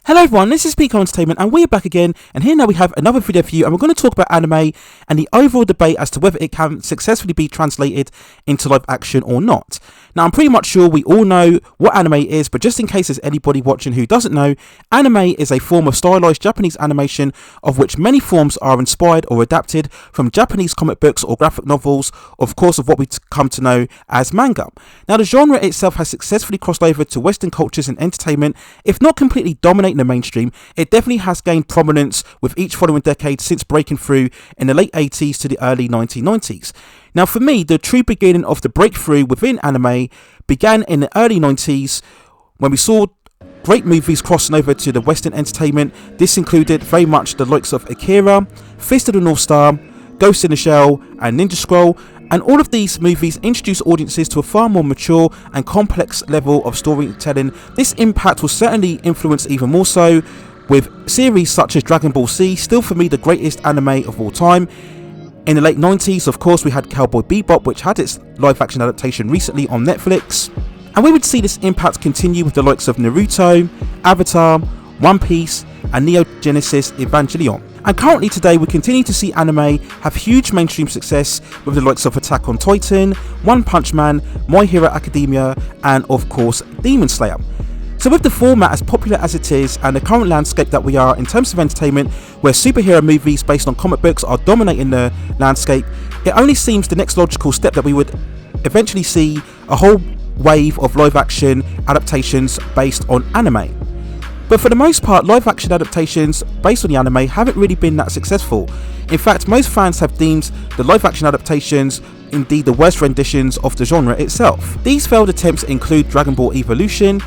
Hello everyone, this is Pico Entertainment and we're back again, and here now we have another video for you, and we're going to talk about anime and the overall debate as to whether it can successfully be translated into live action or not. Now I'm pretty much sure we all know what anime is, but just in case there's anybody watching who doesn't know, anime is a form of stylized Japanese animation of which many forms are inspired or adapted from Japanese comic books or graphic novels, of course of what we come to know as manga. Now the genre itself has successfully crossed over to Western cultures and entertainment, if not completely dominating the mainstream. It definitely has gained prominence with each following decade since breaking through in the late 80s to the early 1990s. Now for me, the true beginning of the breakthrough within anime began in the early 90s when we saw great movies crossing over to the Western entertainment. This included very much the likes of Akira, Fist of the North Star, Ghost in the Shell and Ninja Scroll, and all of these movies introduce audiences to a far more mature and complex level of storytelling. This impact will certainly influence even more so with series such as Dragon Ball Z, still for me the greatest anime of all time. In the late 90s, of course, we had Cowboy Bebop, which had its live action adaptation recently on Netflix, and we would see this impact continue with the likes of Naruto, Avatar, One Piece and Neo Genesis Evangelion. And currently today we continue to see anime have huge mainstream success with the likes of Attack on Titan, One Punch Man, My Hero Academia and of course Demon Slayer. So with the format as popular as it is and the current landscape that we are in terms of entertainment, where superhero movies based on comic books are dominating the landscape, it only seems the next logical step that we would eventually see a whole wave of live action adaptations based on anime. But for the most part, live action adaptations based on the anime haven't really been that successful. In fact, most fans have deemed the live action adaptations indeed the worst renditions of the genre itself. These failed attempts include Dragon Ball Evolution,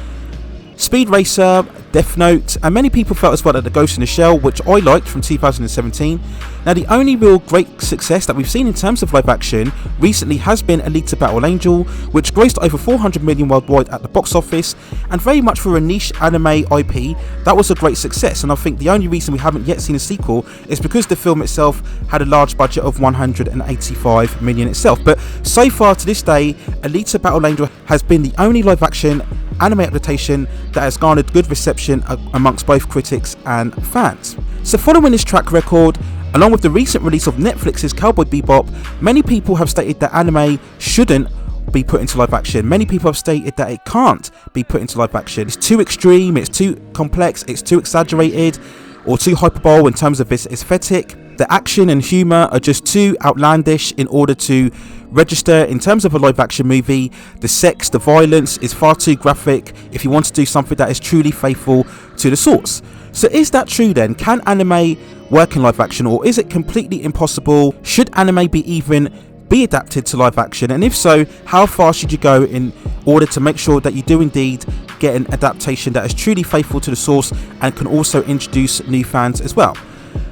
Speed Racer, Death Note, and many people felt as well that the Ghost in the Shell, which I liked, from 2017. Now the only real great success that we've seen in terms of live action recently has been Alita Battle Angel, which grossed over 400 million worldwide at the box office, and very much for a niche anime IP, that was a great success. And I think the only reason we haven't yet seen a sequel is because the film itself had a large budget of 185 million itself. But so far to this day, Alita Battle Angel has been the only live action anime adaptation that has garnered good reception amongst both critics and fans. So following this track record, along with the recent release of Netflix's Cowboy Bebop, many people have stated that anime shouldn't be put into live action. Many people have stated that it can't be put into live action. It's too extreme, it's too complex, it's too exaggerated or too hyperbole in terms of its aesthetic. The action and humour are just too outlandish in order to register in terms of a live action movie. The sex, the violence is far too graphic if you want to do something that is truly faithful to the source. So is that true then? Can anime work in live action, or is it completely impossible? Should anime be adapted to live action, and if so, how far should you go in order to make sure that you do indeed get an adaptation that is truly faithful to the source and can also introduce new fans as well?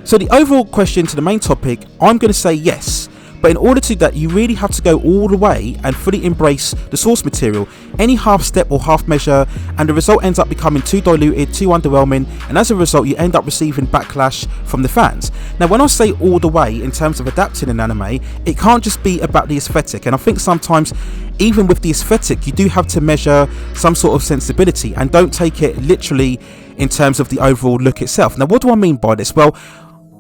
So the overall question to the main topic, I'm going to say yes. But in order to do that, you really have to go all the way and fully embrace the source material. Any half step or half measure and the result ends up becoming too diluted, too underwhelming, and as a result you end up receiving backlash from the fans. Now when I say all the way in terms of adapting an anime, it can't just be about the aesthetic, and I think sometimes even with the aesthetic you do have to measure some sort of sensibility and don't take it literally in terms of the overall look itself. Now what do I mean by this? Well,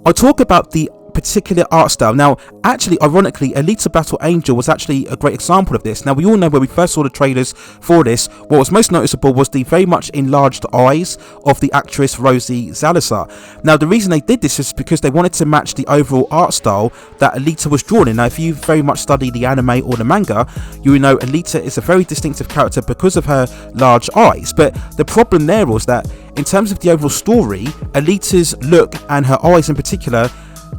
I talk about the particular art style. Now actually, ironically, Alita Battle Angel was actually a great example of this. Now we all know when we first saw the trailers for this, what was most noticeable was the very much enlarged eyes of the actress Rosie Salazar. Now the reason they did this is because they wanted to match the overall art style that Alita was drawn in. Now if you very much study the anime or the manga, you will know Alita is a very distinctive character because of her large eyes. But the problem there was that in terms of the overall story, Alita's look and her eyes in particular,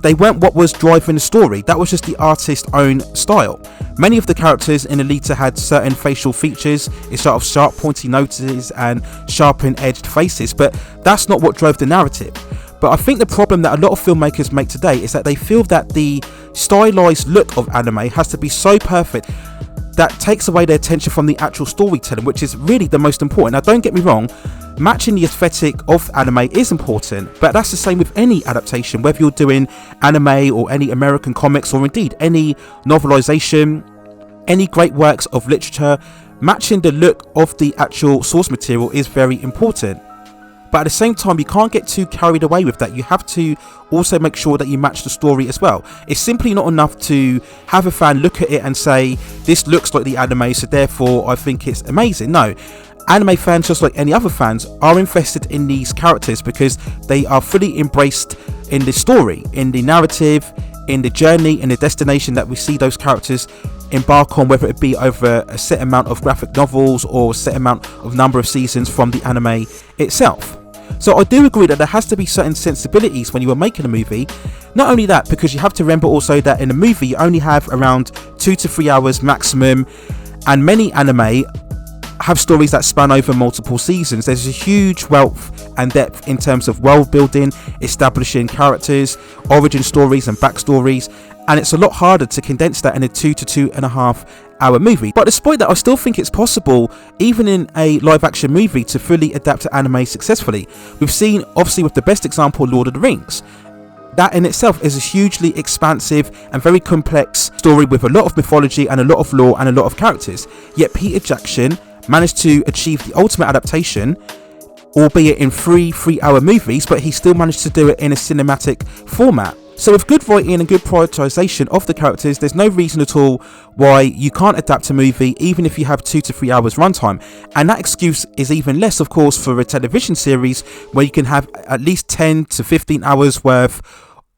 they weren't what was driving the story. That was just the artist's own style. Many of the characters in Alita had certain facial features, it's sort of sharp pointy noses and sharpened edged faces, but that's not what drove the narrative. But I think the problem that a lot of filmmakers make today is that they feel that the stylized look of anime has to be so perfect that takes away their attention from the actual storytelling, which is really the most important. Now don't get me wrong, matching the aesthetic of anime is important, but that's the same with any adaptation, whether you're doing anime or any American comics or indeed any novelization, any great works of literature. Matching the look of the actual source material is very important. But at the same time, you can't get too carried away with that. You have to also make sure that you match the story as well. It's simply not enough to have a fan look at it and say, this looks like the anime, so therefore I think it's amazing. No, anime fans, just like any other fans, are invested in these characters because they are fully embraced in the story, in the narrative, in the journey, in the destination that we see those characters embark on, whether it be over a set amount of graphic novels or a set amount of number of seasons from the anime itself. So I do agree that there has to be certain sensibilities when you are making a movie. Not only that, because you have to remember also that in a movie you only have around 2 to 3 hours maximum, and many anime have stories that span over multiple seasons. There's a huge wealth and depth in terms of world building, establishing characters, origin stories and backstories, and it's a lot harder to condense that in a 2 to 2.5 hour movie. But despite that, I still think it's possible, even in a live action movie, to fully adapt to anime successfully. We've seen, obviously with the best example, Lord of the Rings. That in itself is a hugely expansive and very complex story with a lot of mythology and a lot of lore and a lot of characters. Yet Peter Jackson managed to achieve the ultimate adaptation, albeit in 3-hour movies, but he still managed to do it in a cinematic format. So with good writing and good prioritization of the characters, there's no reason at all why you can't adapt a movie even if you have 2 to 3 hours runtime. And that excuse is even less, of course, for a television series where you can have at least 10 to 15 hours worth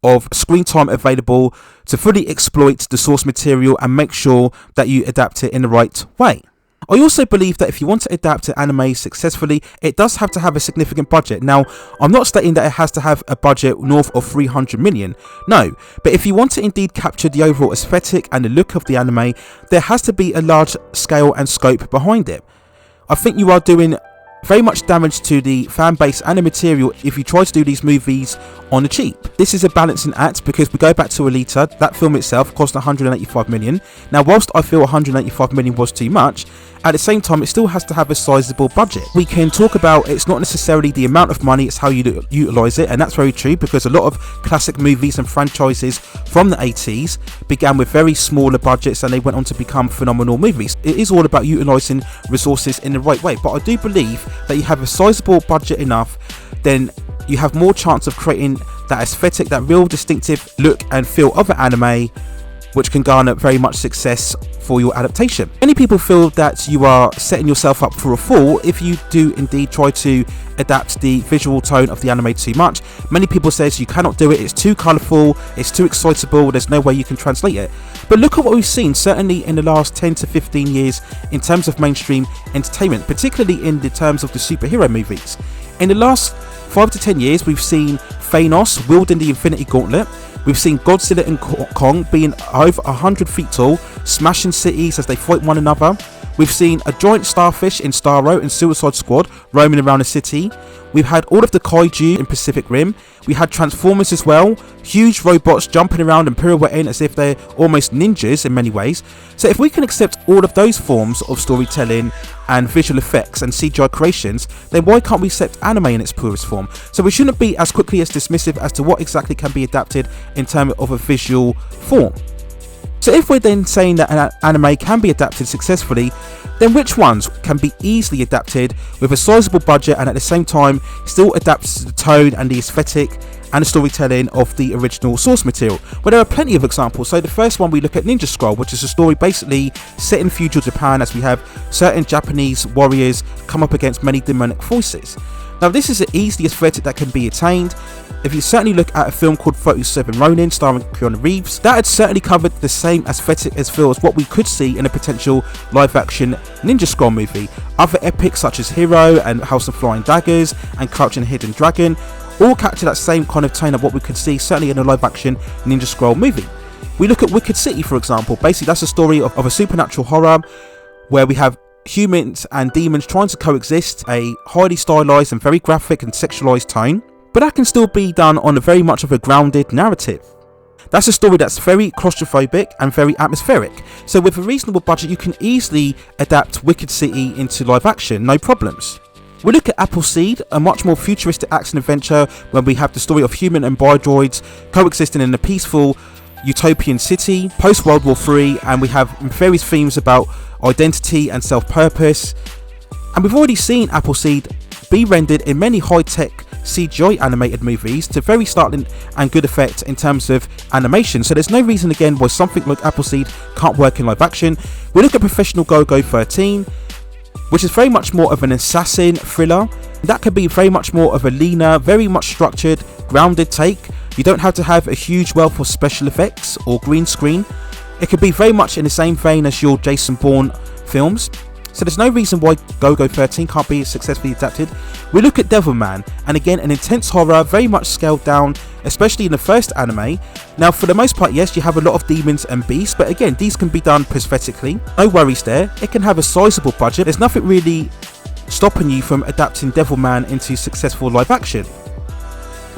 of screen time available to fully exploit the source material and make sure that you adapt it in the right way. I also believe that if you want to adapt to anime successfully, it does have to have a significant budget. Now, I'm not stating that it has to have a budget north of 300 million, no, but if you want to indeed capture the overall aesthetic and the look of the anime, there has to be a large scale and scope behind it. I think you are doing very much damage to the fan base and the material if you try to do these movies on the cheap. This is a balancing act because we go back to Alita. That film itself cost 185 million. Now, whilst I feel 185 million was too much, at the same time it still has to have a sizable budget. We can talk about it's not necessarily the amount of money, it's how you utilize it, and that's very true because a lot of classic movies and franchises from the 80s began with very smaller budgets and they went on to become phenomenal movies. It is all about utilizing resources in the right way, but I do believe that you have a sizable budget enough, then you have more chance of creating that aesthetic, that real distinctive look and feel of an anime, which can garner very much success for your adaptation. Many people feel that you are setting yourself up for a fall if you do indeed try to adapt the visual tone of the anime too much. Many people say you cannot do it, it's too colourful, it's too excitable, there's no way you can translate it. But look at what we've seen, certainly in the last 10 to 15 years in terms of mainstream entertainment, particularly in the terms of the superhero movies. In the last 5 to 10 years, we've seen Thanos wielding the Infinity Gauntlet. We've seen Godzilla and Kong being over 100 feet tall, smashing cities as they fight one another. We've seen a giant starfish in Starro and Suicide Squad roaming around the city. We've had all of the kaiju in Pacific Rim. We had Transformers as well, huge robots jumping around and pirouetting as if they're almost ninjas in many ways. So if we can accept all of those forms of storytelling and visual effects and CGI creations, then why can't we accept anime in its purest form? So we shouldn't be as quickly as dismissive as to what exactly can be adapted in terms of a visual form. So if we're then saying that an anime can be adapted successfully, then which ones can be easily adapted with a sizable budget and at the same time still adapts to the tone and the aesthetic and the storytelling of the original source material? Well, there are plenty of examples. So the first one, we look at Ninja Scroll, which is a story basically set in feudal Japan as we have certain Japanese warriors come up against many demonic forces. Now, this is the easiest aesthetic that can be attained. If you certainly look at a film called 37 Ronin starring Keanu Reeves, that had certainly covered the same aesthetic as feel as what we could see in a potential live action Ninja Scroll movie. Other epics such as Hero and House of Flying Daggers and Crouching Hidden Dragon all capture that same kind of tone of what we could see certainly in a live action Ninja Scroll movie. We look at Wicked City, for example. Basically, that's a story of a supernatural horror where we have humans and demons trying to coexist, a highly stylized and very graphic and sexualized tone, but that can still be done on a very much of a grounded narrative. That's a story that's very claustrophobic and very atmospheric. So with a reasonable budget, you can easily adapt Wicked City into live action, no problems. We look at Appleseed, a much more futuristic action adventure where we have the story of human and biodroids coexisting in a peaceful utopian city post World War III, and we have various themes about identity and self-purpose. And we've already seen Appleseed be rendered in many high-tech CGI animated movies to very startling and good effect in terms of animation. So there's no reason again why something like Appleseed can't work in live action. We look at Professional Go-Go 13, which is very much more of an assassin thriller. That could be very much more of a leaner, very much structured, grounded take. You don't have to have a huge wealth of special effects or green screen. It could be very much in the same vein as your Jason Bourne films. So there's no reason why Go-Go 13 can't be successfully adapted. We look at Devilman, and again an intense horror, very much scaled down, especially in the first anime. Now for the most part, yes, you have a lot of demons and beasts, but again these can be done prosthetically. No worries there, it can have a sizable budget. There's nothing really stopping you from adapting Devilman into successful live action.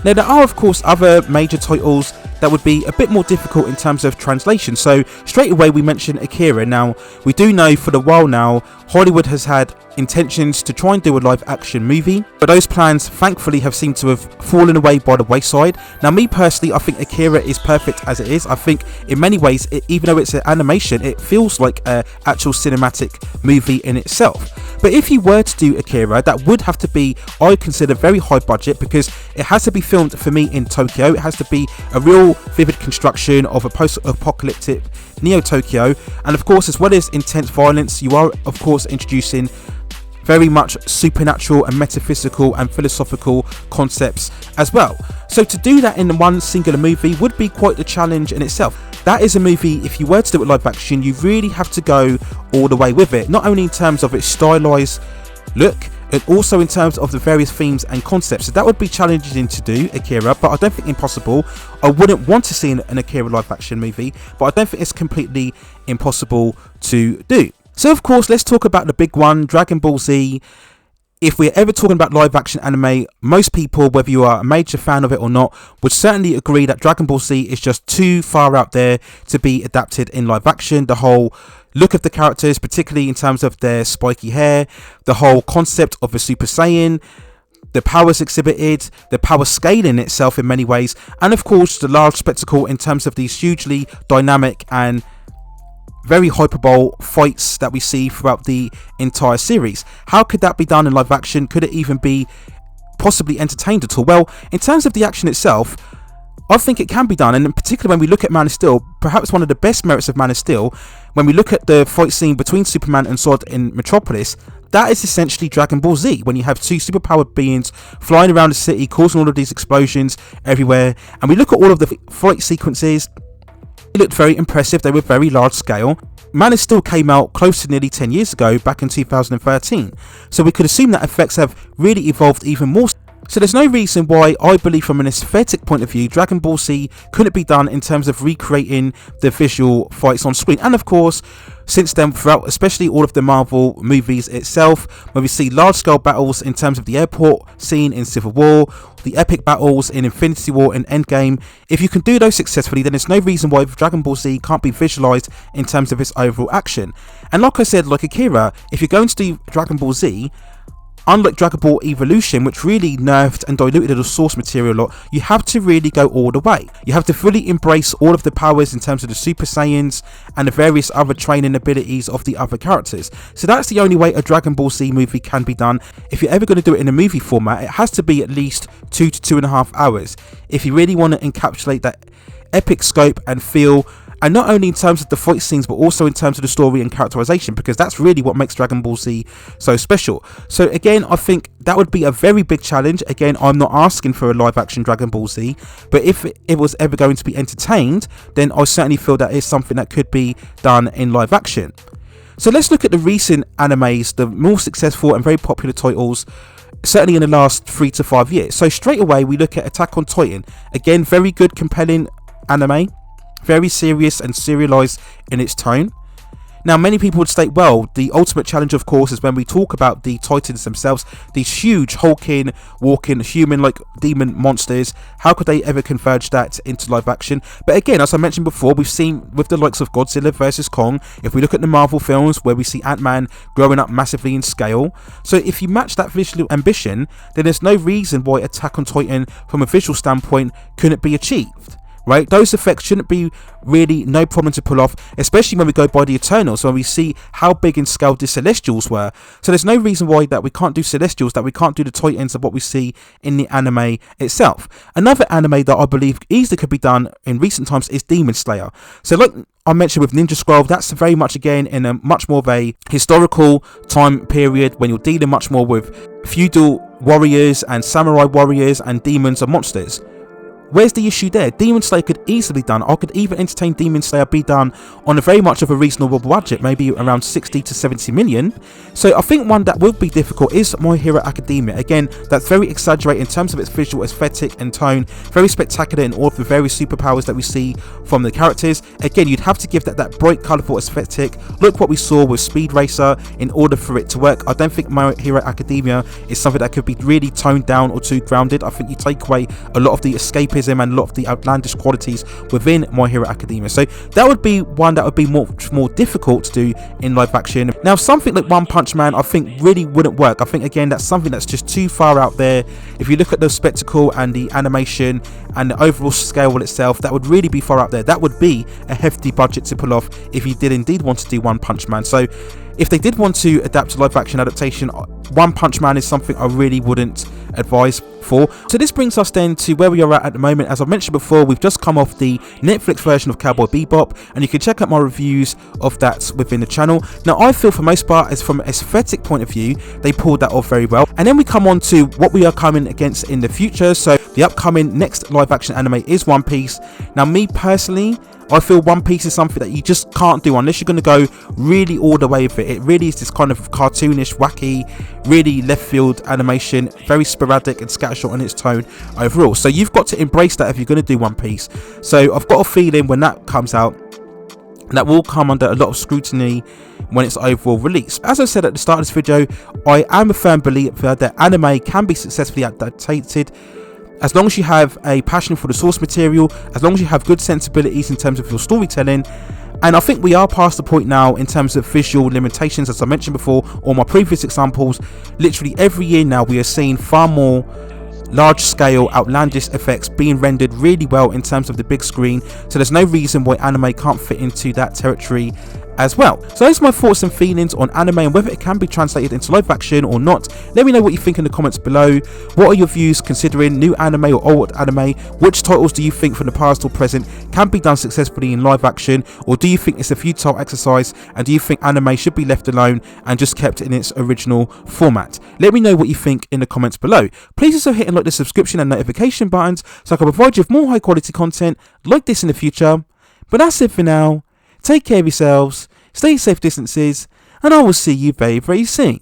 Now there are of course other major titles that would be a bit more difficult in terms of translation. So straight away we mentioned Akira. Now we do know for a while now Hollywood has had intentions to try and do a live action movie, but those plans thankfully have seemed to have fallen away by the wayside. Now me personally, I think Akira is perfect as it is. I think in many ways, even though it's an animation, it feels like an actual cinematic movie in itself. But if you were to do Akira, that would have to be, I consider, very high budget, because it has to be filmed for me in Tokyo. It has to be a real vivid construction of a post-apocalyptic Neo-Tokyo, and of course, as well as intense violence, you are of course introducing very much supernatural and metaphysical and philosophical concepts as well. So to do that in one singular movie would be quite a challenge in itself. That is a movie, if you were to do it live action, you really have to go all the way with it, not only in terms of its stylized look, and also in terms of the various themes and concepts. So that would be challenging to do, Akira, but I don't think impossible. I wouldn't want to see an Akira live action movie, but I don't think it's completely impossible to do. So of course, let's talk about the big one, Dragon Ball Z. If we're ever talking about live action anime, most people, whether you are a major fan of it or not, would certainly agree that Dragon Ball Z is just too far out there to be adapted in live action. The whole look of the characters, particularly in terms of their spiky hair, the whole concept of a Super Saiyan, the powers exhibited, the power scaling itself in many ways, and of course the large spectacle in terms of these hugely dynamic and very hyperbole fights that we see throughout the entire series. How could that be done in live action? Could it even be possibly entertained at all? Well, in terms of the action itself, I think it can be done, and in particular when we look at Man of Steel, perhaps one of the best merits of Man of Steel, when we look at the fight scene between Superman and Zod in Metropolis, that is essentially Dragon Ball Z, when you have two superpowered beings flying around the city, causing all of these explosions everywhere. And we look at all of the fight sequences, they looked very impressive, they were very large scale. Man of Steel came out close to nearly 10 years ago, back in 2013, so we could assume that effects have really evolved even more. So there's no reason why I believe from an aesthetic point of view Dragon Ball Z couldn't be done in terms of recreating the visual fights on screen. And of course, since then, throughout especially all of the Marvel movies itself, where we see large scale battles in terms of the airport scene in Civil War, the epic battles in Infinity War and Endgame, if you can do those successfully, then there's no reason why Dragon Ball Z can't be visualized in terms of its overall action. And like I said, like Akira, if you're going to do Dragon Ball Z, unlike Dragon Ball Evolution, which really nerfed and diluted the source material a lot, you have to really go all the way. You have to fully embrace all of the powers in terms of the Super Saiyans and the various other training abilities of the other characters. So that's the only way a Dragon Ball Z movie can be done. If you're ever going to do it in a movie format, it has to be at least 2 to 2.5 hours if you really want to encapsulate that epic scope and feel. And not only in terms of the fight scenes, but also in terms of the story and characterization, because that's really what makes Dragon Ball Z so special. So again, I think that would be a very big challenge. Again, I'm not asking for a live action Dragon Ball Z, but if it was ever going to be entertained, then I certainly feel that is something that could be done in live action. So let's look at the recent animes, the more successful and very popular titles, certainly in the last 3 to 5 years. So straight away, we look at Attack on Titan. Again, very good, compelling anime. Very serious and serialized in its tone. Now, many people would state, well, the ultimate challenge, of course, is when we talk about the Titans themselves, these huge, hulking, walking, human-like demon monsters. How could they ever converge that into live action? But again, as I mentioned before, we've seen with the likes of Godzilla vs. Kong, if we look at the Marvel films where we see Ant-Man growing up massively in scale. So if you match that visual ambition, then there's no reason why Attack on Titan, from a visual standpoint, couldn't be achieved. right? Those effects shouldn't be really no problem to pull off, especially when we go by the Eternals, when we see how big in scale the Celestials were. So there's no reason why that we can't do Celestials, that we can't do the Titans of what we see in the anime itself. Another anime that I believe easily could be done in recent times is Demon Slayer. So like I mentioned with Ninja Scroll, that's very much again in a much more of a historical time period when you're dealing much more with feudal warriors and samurai warriors and demons and monsters. Where's the issue there? Demon Slayer could easily be done. I could even entertain Demon Slayer be done on a very much of a reasonable budget, maybe around 60 to 70 million. So I think one that will be difficult is My Hero Academia. Again, that's very exaggerated in terms of its visual aesthetic and tone, very spectacular in all of the various superpowers that we see from the characters. Again, you'd have to give that bright, colourful aesthetic. Look what we saw with Speed Racer in order for it to work. I don't think My Hero Academia is something that could be really toned down or too grounded. I think you take away a lot of the escapism and a lot of the outlandish qualities within My Hero Academia. So that would be one that would be much more difficult to do in live action. Now something like One Punch Man I think really wouldn't work. I think again that's something that's just too far out there. If you look at the spectacle and the animation and the overall scale itself, that would really be far out there. That would be a hefty budget to pull off if you did indeed want to do One Punch Man. So if they did want to adapt a live action adaptation, One Punch Man is something I really wouldn't advise for. So this brings us then to where we are at the moment. As I mentioned before, we've just come off the Netflix version of Cowboy Bebop, and you can check out my reviews of that within the channel. Now I feel for most part, as from an aesthetic point of view, they pulled that off very well. And then we come on to what we are coming against in the future. So the upcoming next live action anime is One Piece. Now me personally, I feel One Piece is something that you just can't do unless you're going to go really all the way with it. It really is this kind of cartoonish, wacky, really left field animation, very sporadic and scattershot in its tone overall. So you've got to embrace that if you're going to do One Piece. So I've got a feeling when that comes out, that will come under a lot of scrutiny when it's overall release. As I said at the start of this video, I am a firm believer that anime can be successfully adapted as long as you have a passion for the source material, as long as you have good sensibilities in terms of your storytelling. And I think we are past the point now in terms of visual limitations. As I mentioned before, or my previous examples, literally every year now we are seeing far more large scale outlandish effects being rendered really well in terms of the big screen. So there's no reason why anime can't fit into that territory as well. So those are my thoughts and feelings on anime and whether it can be translated into live action or not. Let me know what you think in the comments below. What are your views considering new anime or old anime? Which titles do you think from the past or present can be done successfully in live action, or do you think it's a futile exercise, and do you think anime should be left alone and just kept in its original format? Let me know what you think in the comments below. Please also hit and like the subscription and notification buttons so I can provide you with more high quality content like this in the future. But that's it for now. Take care of yourselves, stay safe distances, and I will see you very, very soon.